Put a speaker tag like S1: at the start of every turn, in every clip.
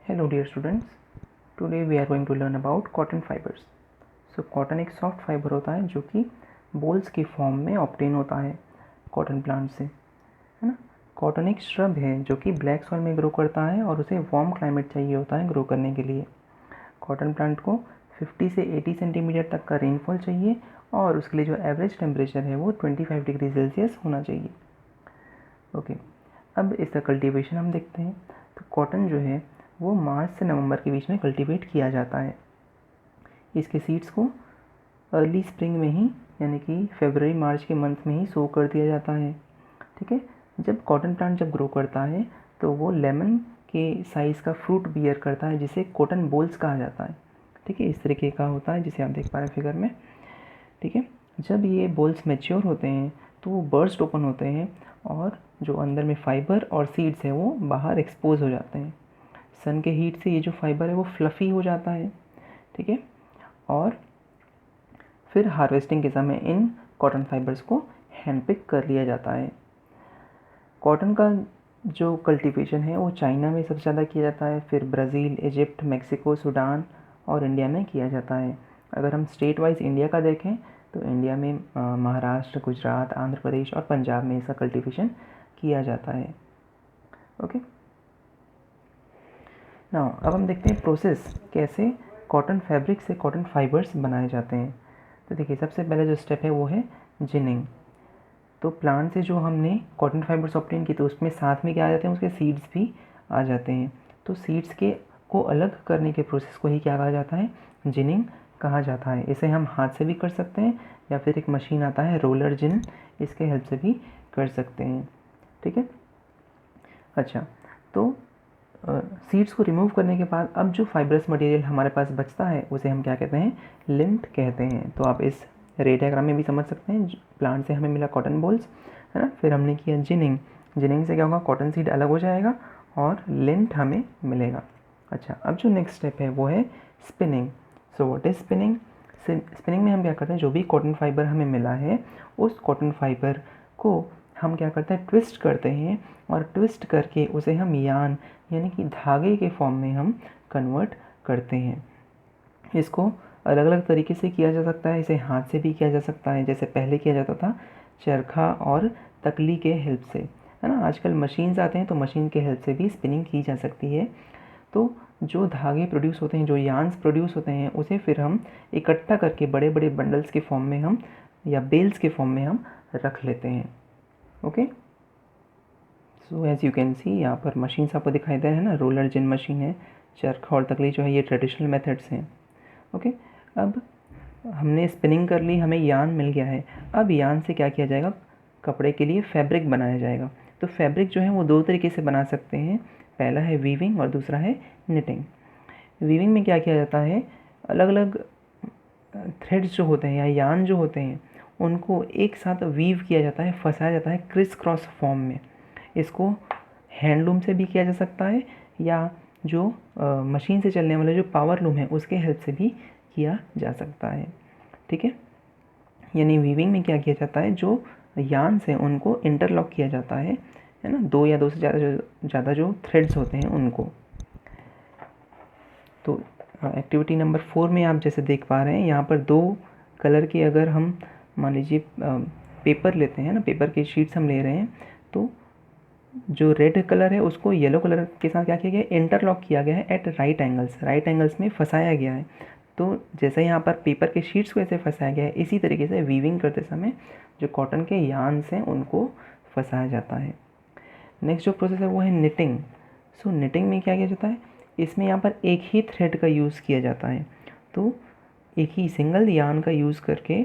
S1: Hello dear students, today we are going to learn about cotton fibers. So cotton एक soft fibre होता है जो कि balls के फॉर्म में ऑब्टेन होता है कॉटन प्लांट से, है ना। कॉटन एक श्रब है जो कि ब्लैक सॉइल में ग्रो करता है और उसे वार्म क्लाइमेट चाहिए होता है ग्रो करने के लिए। कॉटन प्लांट को 50 से 80 सेंटीमीटर तक का रेनफॉल चाहिए और उसके लिए जो एवरेज टेम्परेचर है वो 25 डिग्री सेल्सियस होना चाहिए। ओके, अब इसका कल्टीवेशन हम देखते हैं। तो कॉटन जो है वो मार्च से नवंबर के बीच में कल्टीवेट किया जाता है। इसके सीड्स को अर्ली स्प्रिंग में ही यानी कि फरवरी मार्च के मंथ में ही सो कर दिया जाता है। ठीक है, जब कॉटन प्लांट जब ग्रो करता है तो वो लेमन के साइज़ का फ्रूट बियर करता है जिसे कॉटन बोल्स कहा जाता है। ठीक है, इस तरीके का होता है जिसे आप देख पा रहे हैं फिगर में। ठीक है, जब ये बोल्स मैच्योर होते हैं तो वो बर्स्ट ओपन होते हैं और जो अंदर में फाइबर और सीड्स है वो बाहर एक्सपोज हो जाते हैं। सन के हीट से ये जो फाइबर है वो फ्लफ़ी हो जाता है। ठीक है, और फिर हार्वेस्टिंग के समय इन कॉटन फाइबर्स को हैंड पिक कर लिया जाता है। कॉटन का जो कल्टीवेशन है वो चाइना में सबसे ज़्यादा किया जाता है, फिर ब्राज़ील, इजिप्ट, मेक्सिको, सूडान और इंडिया में किया जाता है। अगर हम स्टेट वाइज इंडिया का देखें तो इंडिया में महाराष्ट्र, गुजरात, आंध्र प्रदेश और पंजाब में इसका कल्टीवेशन किया जाता है। ओके, नाउ अब हम देखते हैं प्रोसेस कैसे कॉटन फैब्रिक से कॉटन फाइबर्स बनाए जाते हैं। तो देखिए, सबसे पहले जो स्टेप है वो है जिनिंग। तो प्लांट से जो हमने कॉटन फाइबर्स ऑब्टेन की तो उसमें साथ में क्या आ जाते हैं, उसके सीड्स भी आ जाते हैं। तो सीड्स के को अलग करने के प्रोसेस को ही क्या कहा जाता है, जिनिंग कहा जाता है। इसे हम हाथ से भी कर सकते हैं या फिर एक मशीन आता है रोलर जिन, इसके हेल्प से भी कर सकते हैं। ठीक है, अच्छा, तो सीड्स को रिमूव करने के बाद अब जो फाइब्रस मटेरियल हमारे पास बचता है उसे हम क्या कहते हैं, लिंट कहते हैं। तो आप इस रे डायग्राम में भी समझ सकते हैं, प्लांट से हमें मिला कॉटन बॉल्स, है ना, फिर हमने किया जिनिंग। जिनिंग से क्या होगा, कॉटन सीड अलग हो जाएगा और लिंट हमें मिलेगा। अच्छा, अब जो नेक्स्ट स्टेप है वो है spinning. So what is spinning? Spinning में हम क्या करते हैं, जो भी कॉटन फाइबर हमें मिला है उस कॉटन फाइबर को हम क्या करते हैं, ट्विस्ट करते हैं और ट्विस्ट करके उसे हम यान यानी कि धागे के फॉर्म में हम कन्वर्ट करते हैं। इसको अलग अलग तरीके से किया जा सकता है, इसे हाथ से भी किया जा सकता है जैसे पहले किया जाता था चरखा और तकली के हेल्प से, है ना। आजकल मशीन्स आते हैं तो मशीन के हेल्प से भी स्पिनिंग की जा सकती है। तो जो धागे प्रोड्यूस होते हैं, जो यान्स प्रोड्यूस होते हैं, उसे फिर हम इकट्ठा करके बड़े बड़े बंडल्स के फॉर्म में हम या बेल्स के फॉर्म में हम रख लेते हैं। Okay, so as you can see यहाँ पर मशीन्स आपको दिखाई दे रहे हैं ना, रोलर जिन मशीन है, चरखा और तकली जो है ये ट्रेडिशनल मेथड्स हैं। ओके, अब हमने स्पिनिंग कर ली, हमें यान मिल गया है। अब यान से क्या किया जाएगा, कपड़े के लिए फैब्रिक बनाया जाएगा। तो फैब्रिक जो है वो दो तरीके से बना सकते हैं, पहला है वीविंग और दूसरा है निटिंग। वीविंग में क्या किया जाता है, अलग अलग थ्रेड्स जो होते हैं या यान जो होते हैं उनको एक साथ वीव किया जाता है, फंसाया जाता है क्रिस क्रॉस फॉर्म में। इसको हैंडलूम से भी किया जा सकता है या जो मशीन से चलने वाले जो पावर लूम है उसके हेल्प से भी किया जा सकता है। ठीक है, यानी वीविंग में क्या किया जाता है, जो यान्स हैं उनको इंटरलॉक किया जाता है ना, दो या दो से ज़्यादा जो थ्रेड्स होते हैं उनको। तो एक्टिविटी नंबर 4 में आप जैसे देख पा रहे हैं यहाँ पर दो कलर के, अगर हम मान लीजिए पेपर लेते हैं ना, पेपर के शीट्स हम ले रहे हैं, तो जो रेड कलर है उसको येलो कलर के साथ क्या किया गया है, इंटरलॉक किया गया है एट राइट एंगल्स में फंसाया गया है। तो जैसे यहाँ पर पेपर के शीट्स को ऐसे फंसाया गया है, इसी तरीके से वीविंग करते समय जो कॉटन के यान्स हैं उनको फंसाया जाता है। नेक्स्ट जो प्रोसेस है वो है निटिंग। सो निटिंग में क्या किया जाता है, इसमें यहाँ पर एक ही थ्रेड का यूज़ किया जाता है। तो एक ही सिंगल यान का यूज़ करके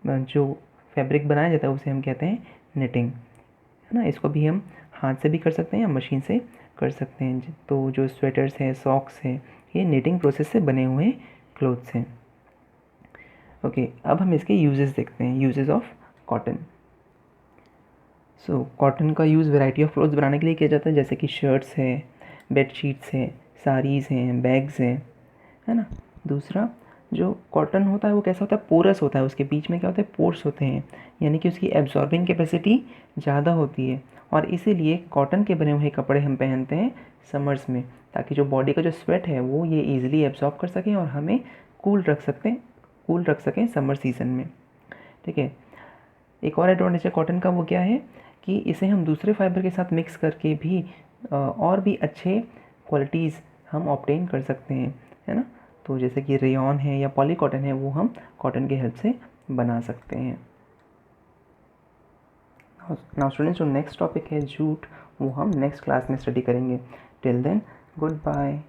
S1: जो फैब्रिक बनाया जाता है उसे हम कहते हैं निटिंग, है ना। इसको भी हम हाथ से भी कर सकते हैं या मशीन से कर सकते हैं। तो जो स्वेटर्स हैं, सॉक्स हैं, ये निटिंग प्रोसेस से बने हुए क्लोथ्स हैं। ओके, अब हम इसके यूजेस देखते हैं, uses of cotton. So cotton का यूज़ वैरायटी ऑफ क्लोथ्स बनाने के लिए किया जाता है, जैसे कि शर्ट्स है, बेडशीट्स है, साड़ीज़ हैं, बैग्स हैं, है ना। दूसरा, जो कॉटन होता है वो कैसा होता है, पोरस होता है, उसके बीच में क्या होता है, पोर्स होते हैं, यानी कि उसकी एब्जॉर्बिंग कैपेसिटी ज़्यादा होती है। और इसीलिए कॉटन के बने हुए कपड़े हम पहनते हैं समर्स में, ताकि जो बॉडी का जो स्वेट है वो ये ईजिली एब्जॉर्ब कर सकें और हमें कूल रख सकें समर सीज़न में। ठीक है। एक और एडवांटेज है कॉटन का, वो क्या है कि इसे हम दूसरे फाइबर के साथ मिक्स करके भी और भी अच्छे क्वालिटीज़ हम ऑब्टेन कर सकते हैं, है ना। तो जैसे कि रेयॉन है या पॉली कॉटन है, वो हम कॉटन की हेल्प से बना सकते हैं। नाउ स्टूडेंट्स, जो नेक्स्ट टॉपिक है जूट, वो हम नेक्स्ट क्लास में स्टडी करेंगे। Till then, good bye.